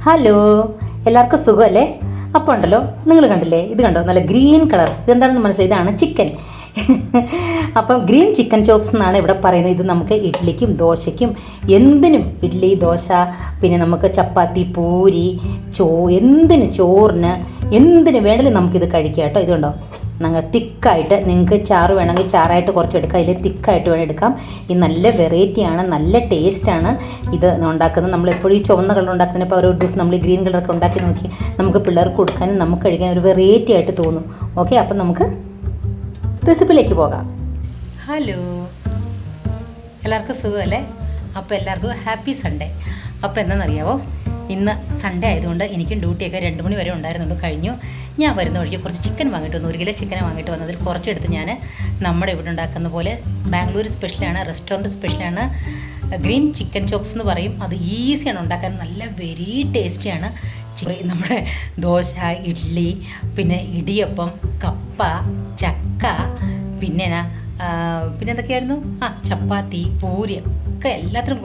Hello, എല്ലാവർക്കും സുഖമല്ലേ? അപ്പോൾ ഉണ്ടല്ലോ, നിങ്ങൾ കണ്ടില്ലേ, ഇത് കണ്ടോ, നല്ല ഗ്രീൻ കളർ. ഇതെന്താണെന്ന് മനസ്സിലായി, ഇതാണ് ചിക്കൻ. അപ്പം ഗ്രീൻ ചിക്കൻ ചോപ്സ് എന്നാണ് ഇവിടെ പറയുന്നത്. ഇത് നമുക്ക് ഇഡ്ഡലിക്കും ദോശയ്ക്കും എന്തിനും, ഇഡ്ഡലി ദോശ, പിന്നെ നമുക്ക് ചപ്പാത്തി പൂരി എന്തിന്, ചോറിന് എന്തിന് വേണമെങ്കിലും നമുക്കിത് കഴിക്കാം കേട്ടോ. ഇതുണ്ടോ, നിങ്ങൾ തിക്കായിട്ട്, നിങ്ങൾക്ക് ചാറ് വേണമെങ്കിൽ ചാറായിട്ട് കുറച്ച് എടുക്കാം, ഇതിൽ തിക്കായിട്ട് വേണം എടുക്കാം. ഇത് നല്ല വെറൈറ്റിയാണ്, നല്ല ടേസ്റ്റാണ് ഇത് ഉണ്ടാക്കുന്നത്. നമ്മളെപ്പോഴും ഈ ചുവന്ന കളർ ഉണ്ടാക്കുന്നതിപ്പോൾ ഒരു ദിവസം നമ്മൾ ഈ ഗ്രീൻ കളറൊക്കെ ഉണ്ടാക്കി നോക്കി നമുക്ക് പിള്ളേർക്ക് കൊടുക്കാനും നമുക്ക് കഴിക്കാനും ഒരു വെറൈറ്റി ആയിട്ട് തോന്നും. ഓക്കെ, അപ്പം നമുക്ക് റെസിപ്പിയിലേക്ക് പോകാം. ഹലോ, എല്ലാവർക്കും സുഖമല്ലേ? അപ്പോൾ എല്ലാവർക്കും ഹാപ്പി സൺഡേ. അപ്പോൾ എന്താണെന്നറിയാവോ, ഇന്ന് സൺഡേ ആയതുകൊണ്ട് എനിക്കും ഡ്യൂട്ടിയൊക്കെ 2 മണി വരെ ഉണ്ടായിരുന്നുള്ളൂ, കഴിഞ്ഞു. ഞാൻ വരുന്ന വഴിക്ക് കുറച്ച് ചിക്കൻ വാങ്ങിയിട്ട് വന്നു, 1 കിലോ ചിക്കൻ വാങ്ങിയിട്ട് വന്നതിൽ കുറച്ചെടുത്ത് ഞാൻ നമ്മുടെ ഇവിടെ ഉണ്ടാക്കുന്ന പോലെ ബാംഗ്ലൂർ സ്പെഷ്യലാണ്, റെസ്റ്റോറൻറ്റ് സ്പെഷ്യലാണ്, ഗ്രീൻ ചിക്കൻ ചോപ്സ് എന്ന് പറയും. അത് ഈസിയാണ് ഉണ്ടാക്കാൻ, നല്ല വെരി ടേസ്റ്റിയാണ്. നമ്മുടെ ദോശ, ഇഡ്ഡലി, പിന്നെ ഇടിയപ്പം, കപ്പ, ചക്ക, പിന്നെ എന്തൊക്കെയായിരുന്നു, ചപ്പാത്തി, പൂരി ഒക്കെ എല്ലാത്തിനും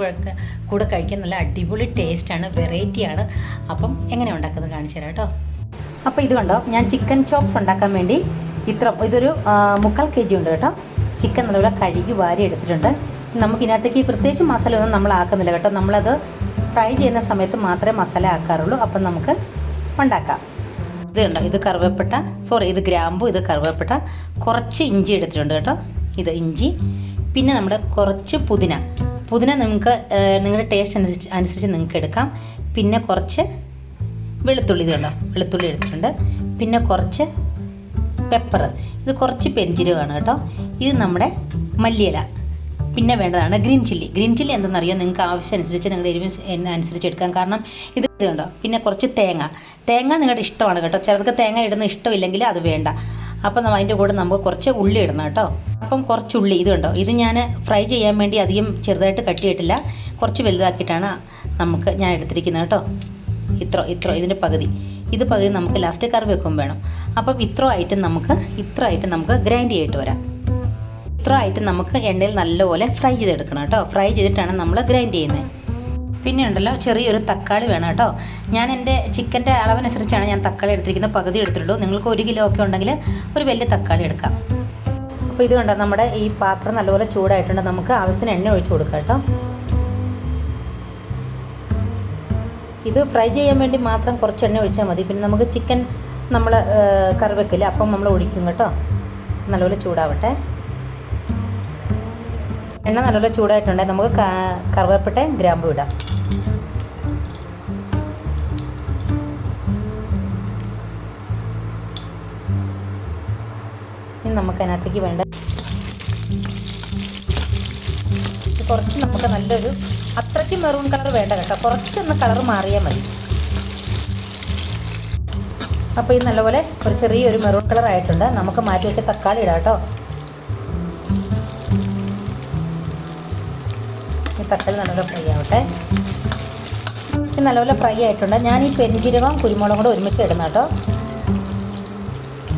കൂടെ കഴിക്കാൻ നല്ല അടിപൊളി ടേസ്റ്റാണ്, വെറൈറ്റിയാണ്. അപ്പം എങ്ങനെ ഉണ്ടാക്കുന്നത് കാണിച്ചു തരാം കേട്ടോ. അപ്പോൾ ഇത് കണ്ടോ, ഞാൻ ചിക്കൻ ചോപ്സ് ഉണ്ടാക്കാൻ വേണ്ടി ഇതൊരു 3/4 kg ഉണ്ട് കേട്ടോ. ചിക്കൻ നല്ലപോലെ കഴുകി വാരി എടുത്തിട്ടുണ്ട്. നമുക്കിതിനകത്തേക്ക് പ്രത്യേകിച്ച് മസാല ഒന്നും നമ്മൾ ആക്കുന്നില്ല കേട്ടോ, നമ്മളത് ഫ്രൈ ചെയ്യുന്ന സമയത്ത് മാത്രമേ മസാല ആക്കാറുള്ളൂ. അപ്പം നമുക്ക് ഉണ്ടാക്കാം. ഇത് കണ്ടോ, ഇത് ഗ്രാമ്പു, ഇത് കറുവേപ്പില, കുറച്ച് ഇഞ്ചി എടുത്തിട്ടുണ്ട് കേട്ടോ. ഇത് ഇഞ്ചി, പിന്നെ നമ്മുടെ കുറച്ച് പുതിന നിങ്ങൾക്ക് നിങ്ങളുടെ ടേസ്റ്റ് അനുസരിച്ച് നിങ്ങൾക്ക് എടുക്കാം. പിന്നെ കുറച്ച് വെളുത്തുള്ളി, ഇത് കണ്ടോ, വെളുത്തുള്ളി എടുത്തിട്ടുണ്ട്. പിന്നെ കുറച്ച് പെപ്പർ, ഇത് കുറച്ച് പെരിഞ്ജീരകമാണ് കേട്ടോ. ഇത് നമ്മുടെ മല്ലിയില. പിന്നെ വേണ്ടതാണ് ഗ്രീൻ ചില്ലി എന്തെന്നറിയോ, നിങ്ങൾക്ക് ആവശ്യമനുസരിച്ച് നിങ്ങളുടെ എരിവിന് അനുസരിച്ച് എടുക്കാം. കാരണം ഇത് കണ്ടോ. പിന്നെ കുറച്ച് തേങ്ങ നിങ്ങളുടെ ഇഷ്ടമാണ് കേട്ടോ. ചിലർക്ക് തേങ്ങ ഇടുന്ന ഇഷ്ടമില്ലെങ്കിൽ അത് വേണ്ട. അപ്പം അതിൻ്റെ കൂടെ നമുക്ക് കുറച്ച് ഉള്ളി ഇടണം കേട്ടോ. അപ്പം കുറച്ച് ഉള്ളി, ഇത് കണ്ടോ, ഇത് ഞാൻ ഫ്രൈ ചെയ്യാൻ വേണ്ടി അധികം ചെറുതായിട്ട് കട്ടിയിട്ടില്ല, കുറച്ച് വലുതാക്കിയിട്ടാണ് ഞാൻ എടുത്തിരിക്കുന്നത് കേട്ടോ. ഇത്ര ഇതിൻ്റെ പകുതി നമുക്ക് ലാസ്റ്റ് കറി വെക്കും വേണം. അപ്പം ഇത്ര ആയിട്ട് നമുക്ക് ഗ്രൈൻഡ് ചെയ്തിട്ട് വരാം. ഇത്ര ആയിട്ട് നമുക്ക് എണ്ണയിൽ നല്ലപോലെ ഫ്രൈ ചെയ്തെടുക്കണം കേട്ടോ. ഫ്രൈ ചെയ്തിട്ടാണ് നമ്മൾ ഗ്രൈൻഡ് ചെയ്യുന്നത്. പിന്നെ ഉണ്ടല്ലോ, ചെറിയൊരു തക്കാളി വേണം കേട്ടോ. ഞാൻ എൻ്റെ ചിക്കൻ്റെ അളവനുസരിച്ചാണ് ഞാൻ തക്കാളി എടുത്തിരിക്കുന്നത്, പകുതി എടുത്തിട്ടുള്ളൂ. നിങ്ങൾക്ക് 1 കിലോ ഒക്കെ ഉണ്ടെങ്കിൽ ഒരു വലിയ തക്കാളി എടുക്കാം. അപ്പോൾ ഇത് കണ്ടോ, നമ്മുടെ ഈ പാത്രം നല്ലപോലെ ചൂടായിട്ടുണ്ട്. നമുക്ക് ആവശ്യത്തിന് എണ്ണ ഒഴിച്ച് കൊടുക്കാം കേട്ടോ. ഇത് ഫ്രൈ ചെയ്യാൻ വേണ്ടി മാത്രം കുറച്ച് എണ്ണ ഒഴിച്ചാൽ മതി. പിന്നെ നമുക്ക് ചിക്കൻ നമ്മൾ കറി വെക്കില്ല, അപ്പം നമ്മൾ ഒഴിക്കും കേട്ടോ. നല്ലപോലെ ചൂടാവട്ടെ. എണ്ണ നല്ലപോലെ ചൂടായിട്ടുണ്ടെങ്കിൽ നമുക്ക് കറുവേപ്പിലയും ഗ്രാമ്പും ഇടാം. ഇനി നമുക്ക് അതിനകത്തേക്ക് വേണ്ട കുറച്ച്, നമുക്ക് നല്ലൊരു അത്രയ്ക്ക് മെറൂൺ കളർ വേണ്ട കേട്ടോ, കുറച്ചൊന്ന് കളർ മാറിയാൽ മതി. അപ്പോൾ ഇത് നല്ലപോലെ ഒരു ചെറിയൊരു മെറൂൺ കളർ ആയിട്ടുണ്ട്. നമുക്ക് മാറ്റി വെച്ച തക്കാളി ഇടാം കേട്ടോ. ഈ തക്കാളി നല്ലപോലെ ഫ്രൈ ആവട്ടെ. ഇത് നല്ലപോലെ ഫ്രൈ ആയിട്ടുണ്ട്. ഞാൻ ഈ പെരിഞ്ജീരകവും കുരുമുളകും കൂടെ ഒരുമിച്ച് ഇടുന്ന കേട്ടോ.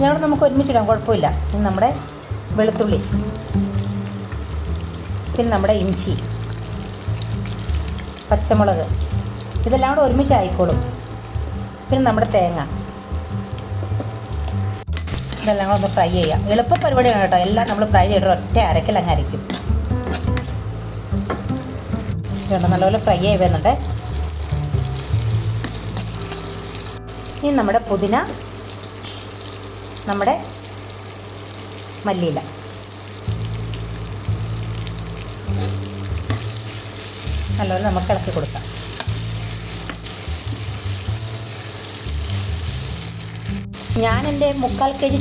ഞങ്ങൾ നമുക്ക് ഒരുമിച്ചിടാം, കുഴപ്പമില്ല. ഇനി നമ്മുടെ വെളുത്തുള്ളി, പിന്നെ നമ്മുടെ ഇഞ്ചി, പച്ചമുളക്, ഇതെല്ലാം കൂടെ ഒരുമിച്ച് ആയിക്കോളും. പിന്നെ നമ്മുടെ തേങ്ങ, ഇതെല്ലാം കൂടെ ഒന്ന് ഫ്രൈ ചെയ്യാം. എളുപ്പ പരിപാടിയാണ് കേട്ടോ. എല്ലാം നമ്മൾ ഫ്രൈ ചെയ്തിട്ട് ഒറ്റ അരക്കൽ അങ്ങ് അരയ്ക്കും. ഇതുകൊണ്ട് നല്ലപോലെ ഫ്രൈ ആയി വരുന്നുണ്ട്. ഇനി നമ്മുടെ പുതിന, നമ്മുടെ മല്ലിയില, നല്ലപോലെ നമുക്ക് ഇളക്കി കൊടുക്കാം. ഞാൻ എൻ്റെ 3/4 kg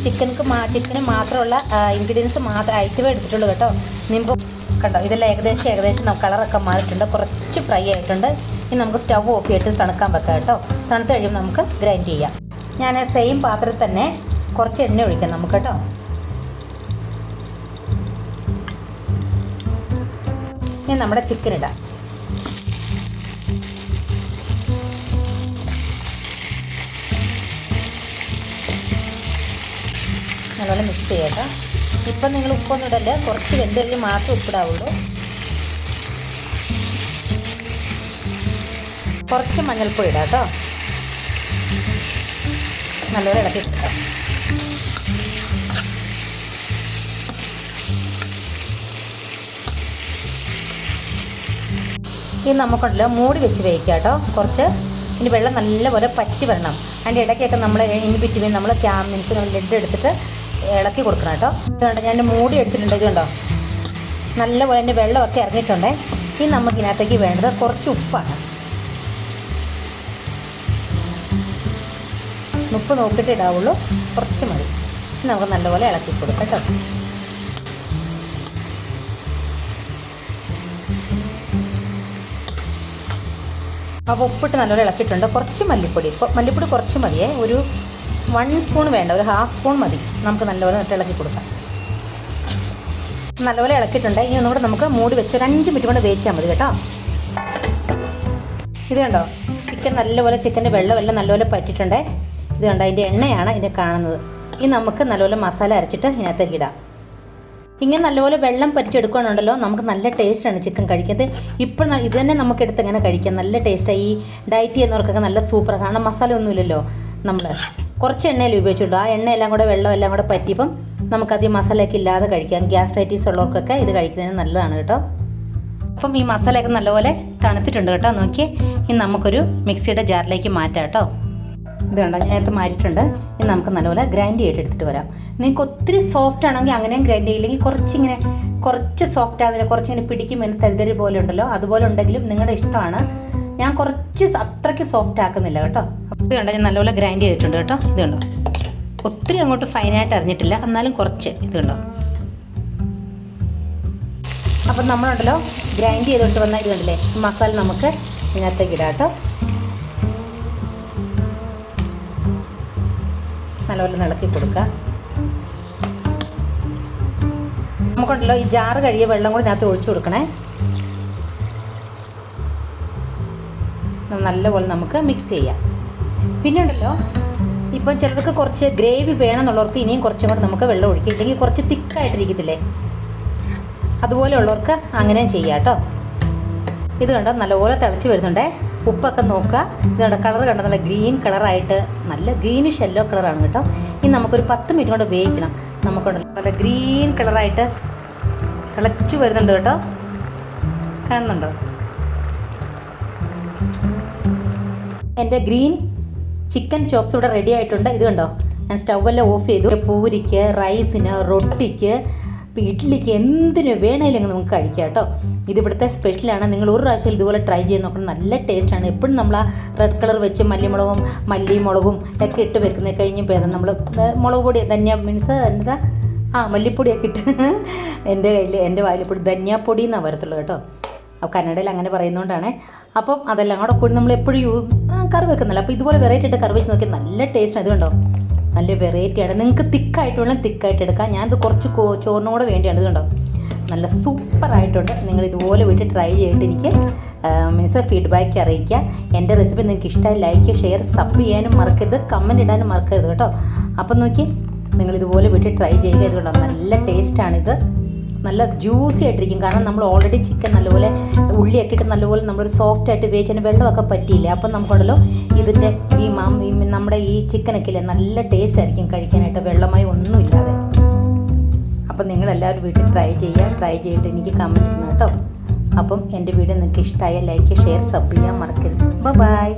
ചിക്കന് മാത്രമുള്ള ഇൻഗ്രീഡിയൻസ് ഐറ്റമേ എടുത്തിട്ടുള്ളൂ കേട്ടോ. നിങ്ങൾ കണ്ടോ, ഇതെല്ലാം ഏകദേശം കളറൊക്കെ മാറിയിട്ടുണ്ട്, കുറച്ച് ഫ്രൈ ആയിട്ടുണ്ട്. ഇനി നമുക്ക് സ്റ്റവ് ഓഫ് ചെയ്തിട്ട് തണുക്കാൻ വെക്കാം കേട്ടോ. തണുത്ത് കഴിയുമ്പോൾ നമുക്ക് ഗ്രൈൻഡ് ചെയ്യാം. ഞാൻ സെയിം പാത്രത്തിൽ തന്നെ കുറച്ച് എണ്ണ ഒഴിക്കാം നമുക്ക് കേട്ടോ. ഇനി നമ്മുടെ ചിക്കൻ ഇടാം. നല്ലപോലെ മിക്സ് ചെയ്യാം. ഇപ്പം നിങ്ങൾ ഉപ്പൊന്നും ഇടല്ലേ, കുറച്ച് വെന്തരിഞ്ഞ് മാത്രമേ ഉപ്പിടാവുള്ളൂ. കുറച്ച് മഞ്ഞൾപ്പൊടി ഇടാം കേട്ടോ. നല്ലപോലെ ഇളക്കി കിട്ടാം. ഇത് നമുക്കുണ്ടല്ലോ മൂടി വെച്ച് വേവിക്കാം കേട്ടോ. കുറച്ച് ഇനി വെള്ളം നല്ലപോലെ പറ്റി വരണം. അതിൻ്റെ ഇടയ്ക്കൊക്കെ നമ്മൾ ഇനി ബിറ്റ്വീൻ നമ്മൾ മീൻസ് ലെഡ് എടുത്തിട്ട് ഇളക്കി കൊടുക്കണം കേട്ടോ. ഇതുകൊണ്ട് ഞാൻ മൂടി എടുത്തിട്ടുണ്ട്. ഇതുണ്ടോ നല്ലപോലെ എൻ്റെ വെള്ളമൊക്കെ ഇറങ്ങിയിട്ടുണ്ടേ. ഇനി നമുക്ക് ഇതിനകത്തേക്ക് വേണ്ടത് കുറച്ച് ഉപ്പാണ്. ഉപ്പ് നോക്കിയിട്ട് ഇടാവുള്ളൂ, കുറച്ച് മതി. നമുക്ക് നല്ലപോലെ ഇളക്കി കൊടുക്കാം കേട്ടോ. അപ്പോൾ ഉപ്പിട്ട് നല്ലപോലെ ഇളക്കിയിട്ടുണ്ട്. കുറച്ച് മല്ലിപ്പൊടി കുറച്ച് മതിയേ. ഒരു 1 സ്പൂൺ വേണ്ട, ഒരു 1/2 സ്പൂൺ മതി. നമുക്ക് നല്ലപോലെ ഇളക്കി കൊടുക്കാം. നല്ലപോലെ ഇളക്കിയിട്ടുണ്ട്. ഇനി ഒന്നുകൂടെ നമുക്ക് മൂടി വെച്ച് ഒരു 5 മിനിറ്റ് കൊണ്ട് വേവിച്ചാൽ മതി കേട്ടോ. ഇത് കണ്ടോ ചിക്കൻ നല്ലപോലെ, ചിക്കൻ്റെ വെള്ളമെല്ലാം നല്ലപോലെ പറ്റിയിട്ടുണ്ട്. ഇത് കണ്ടോ അതിൻ്റെ എണ്ണയാണ് ഇതിൻ്റെ കാണുന്നത്. ഇനി നമുക്ക് നല്ലപോലെ മസാല അരച്ചിട്ട് ഇതിനകത്തേക്ക് ഇടാം. ഇങ്ങനെ നല്ലപോലെ വെള്ളം പറ്റിച്ചെടുക്കുകയാണുണ്ടല്ലോ, നമുക്ക് നല്ല ടേസ്റ്റാണ് ചിക്കൻ കഴിക്കുന്നത്. ഇപ്പോൾ ഇത് തന്നെ നമുക്ക് എടുത്ത് ഇങ്ങനെ കഴിക്കാം. നല്ല ടേസ്റ്റാണ്. ഈ ഡയറ്റ് ചെയ്യുന്നവർക്കൊക്കെ നല്ല സൂപ്പറാണ്. കാരണം മസാല ഒന്നുമില്ലല്ലോ, നമ്മൾ കുറച്ച് എണ്ണയിൽ ഉപയോഗിച്ചിട്ടു. ആ എണ്ണയെല്ലാം കൂടെ വെള്ളം എല്ലാം കൂടെ പറ്റിയപ്പം നമുക്കധികം മസാലയൊക്കെ ഇല്ലാതെ കഴിക്കാം. ഗ്യാസ്ട്രൈറ്റീസ് ഉള്ളവർക്കൊക്കെ ഇത് കഴിക്കുന്നതിന് നല്ലതാണ് കേട്ടോ. അപ്പം ഈ മസാലയൊക്കെ നല്ലപോലെ തണുത്തിട്ടുണ്ട് കേട്ടോ. നോക്കി ഇനി നമുക്കൊരു മിക്സിയുടെ ജാറിലേക്ക് മാറ്റാം കേട്ടോ. ഇത് കണ്ടോ ഞാൻ നേരത്തെ മാറ്റിയിട്ടുണ്ട്. ഇനി നമുക്ക് നല്ലപോലെ ഗ്രൈൻഡ് ചെയ്തിട്ട് എടുത്തിട്ട് വരാം. നിങ്ങൾക്ക് ഒത്തിരി സോഫ്റ്റ് ആണെങ്കിൽ അങ്ങനെയും ഗ്രൈൻഡ് ചെയ്യില്ലെങ്കിൽ കുറച്ച് സോഫ്റ്റ് ആകുന്നില്ല, കുറച്ചിങ്ങനെ പിടിക്കും ഇങ്ങനെ തരിതരി പോലെ ഉണ്ടല്ലോ, അതുപോലെ ഉണ്ടെങ്കിലും നിങ്ങളുടെ ഇഷ്ടമാണ്. ഞാൻ കുറച്ച് അത്രയ്ക്ക് സോഫ്റ്റ് ആക്കുന്നില്ല കേട്ടോ. ഇത് കണ്ടോ ഞാൻ നല്ലപോലെ ഗ്രൈൻഡ് ചെയ്തിട്ടുണ്ട് കേട്ടോ. ഇത് കണ്ടോ ഒത്തിരി അങ്ങോട്ട് ഫൈനായിട്ട് അറിഞ്ഞിട്ടില്ല, എന്നാലും കുറച്ച്. ഇത് കണ്ടോ. അപ്പം നമ്മളുണ്ടല്ലോ ഗ്രൈൻഡ് ചെയ്തുകൊണ്ട് വന്ന ഇത് കണ്ടില്ലേ, മസാല നമുക്ക് ഇതിനകത്തേക്ക് ഇടാം കേട്ടോ. നല്ലപോലെ ഇളക്കി കൊടുക്കുക. നമുക്കുണ്ടല്ലോ ഈ ജാറ് കഴിയ വെള്ളം കൂടി ഇതിനകത്ത് ഒഴിച്ചു കൊടുക്കണേ. നല്ലപോലെ നമുക്ക് മിക്സ് ചെയ്യാം. പിന്നെ ഉണ്ടല്ലോ ഇപ്പം ചിലർക്ക് കുറച്ച് ഗ്രേവി വേണമെന്നുള്ളവർക്ക് ഇനിയും കുറച്ചും കൂടെ നമുക്ക് വെള്ളം ഒഴിക്കുക. ഇല്ലെങ്കിൽ കുറച്ച് തിക്കായിട്ടിരിക്കത്തില്ലേ, അതുപോലെ ഉള്ളവർക്ക് അങ്ങനെയും ചെയ്യാം കേട്ടോ. ഇത് കണ്ടോ നല്ലപോലെ തിളച്ച് വരുന്നുണ്ടേ. ഉപ്പൊക്കെ നോക്കുക. ഇത് കണ്ടോ കളർ കണ്ടോ നല്ല ഗ്രീൻ കളറായിട്ട്, നല്ല ഗ്രീനിഷ് യെല്ലോ കളറാണ് കേട്ടോ. ഇനി നമുക്കൊരു 10 മിനിറ്റ് കൊണ്ട് വേവിക്കണം. നമുക്കുണ്ടല്ലോ നല്ല ഗ്രീൻ കളറായിട്ട് തിളച്ച് വരുന്നുണ്ട് കേട്ടോ. കാണുന്നുണ്ടോ? എൻ്റെ ഗ്രീൻ ചിക്കൻ ചോപ്സ് ഇവിടെ റെഡി ആയിട്ടുണ്ട്. ഇത് കണ്ടോ ഞാൻ സ്റ്റൗവെല്ലാം ഓഫ് ചെയ്തു. പൂരിക്ക്, റൈസിന്, റൊട്ടിക്ക്, ഇഡ്ഡലിക്ക് എന്തിനു വേണമെങ്കിലും നമുക്ക് കഴിക്കാം കേട്ടോ. ഇതിവിടുത്തെ സ്പെഷ്യലാണ്. നിങ്ങൾ ഒരു പ്രാവശ്യം ഇതുപോലെ ട്രൈ ചെയ്ത് നോക്കണം. നല്ല ടേസ്റ്റാണ്. എപ്പോഴും നമ്മൾ ആ റെഡ് കളർ വെച്ച് മല്ലിമുളകും ഒക്കെ ഇട്ട് വെക്കുന്ന കഴിഞ്ഞ് ഭേദം നമ്മൾ മുളക് പൊടി ധന്യ മീൻസ് എന്താ മല്ലിപ്പൊടിയൊക്കെ ഇട്ട് എൻ്റെ വായിലിപ്പൊടി ധന്യാപ്പൊടി എന്നാണ് വരത്തുള്ളൂ കേട്ടോ. അപ്പോൾ കന്നഡയിൽ അങ്ങനെ പറയുന്നതുകൊണ്ടാണ്. അപ്പം അതെല്ലാം കൂടെ കൂടി നമ്മൾ എപ്പോഴും കറി വെക്കുന്നില്ല. അപ്പോൾ ഇതുപോലെ വെറൈറ്റി ആയിട്ട് കറി വെച്ച് നോക്കിയാൽ നല്ല ടേസ്റ്റാണ്. ഇത് കണ്ടോ നല്ല വെറൈറ്റിയാണ്. നിങ്ങൾക്ക് തിക്കായിട്ട് വേണം തിക്കായിട്ട് എടുക്കാം. ഞാനിത് കുറച്ച് ചോറിനും കൂടെ വേണ്ടിയാണ്. ഇത് കണ്ടോ നല്ല സൂപ്പറായിട്ടുണ്ട്. നിങ്ങൾ ഇതുപോലെ വീട്ടിൽ ട്രൈ ചെയ്തിട്ട് എനിക്ക് മീൻസ് ഫീഡ്ബാക്ക് അറിയിക്കുക. എൻ്റെ റെസിപ്പി നിങ്ങൾക്ക് ഇഷ്ടമായി ലൈക്ക്, ഷെയർ, സബ് ചെയ്യാനും മറക്കരുത്, കമൻറ്റ് ഇടാനും മറക്കരുത് കേട്ടോ. അപ്പം നോക്കി നിങ്ങളിതുപോലെ വീട്ടിൽ ട്രൈ ചെയ്യുക. ഇത് കണ്ടോ നല്ല ടേസ്റ്റാണിത്. നല്ല ജ്യൂസി ആയിട്ടിരിക്കും. കാരണം നമ്മൾ ഓൾറെഡി ചിക്കൻ നല്ലപോലെ ഉള്ളിയൊക്കെ ഇട്ട് നല്ലപോലെ നമ്മളൊരു സോഫ്റ്റ് ആയിട്ട് വേവിച്ചതിന് വെള്ളമൊക്കെ പറ്റിയില്ല. അപ്പം നമുക്കുണ്ടല്ലോ ഇതിൻ്റെ നമ്മുടെ ഈ ചിക്കനൊക്കെ ഇല്ലേ നല്ല ടേസ്റ്റ് ആയിരിക്കും കഴിക്കാനായിട്ട്, വെള്ളമായി ഒന്നും ഇല്ലാതെ. അപ്പം നിങ്ങളെല്ലാവരും വീട്ടിൽ ട്രൈ ചെയ്യുക. ട്രൈ ചെയ്തിട്ട് എനിക്ക് കമൻറ്റ് ഇടണം കേട്ടോ. അപ്പം എൻ്റെ വീഡിയോ നിങ്ങൾക്ക് ഇഷ്ടമായ ലൈക്ക്, ഷെയർ, സബ് ചെയ്യാൻ മറക്കരുത്. ബൈ.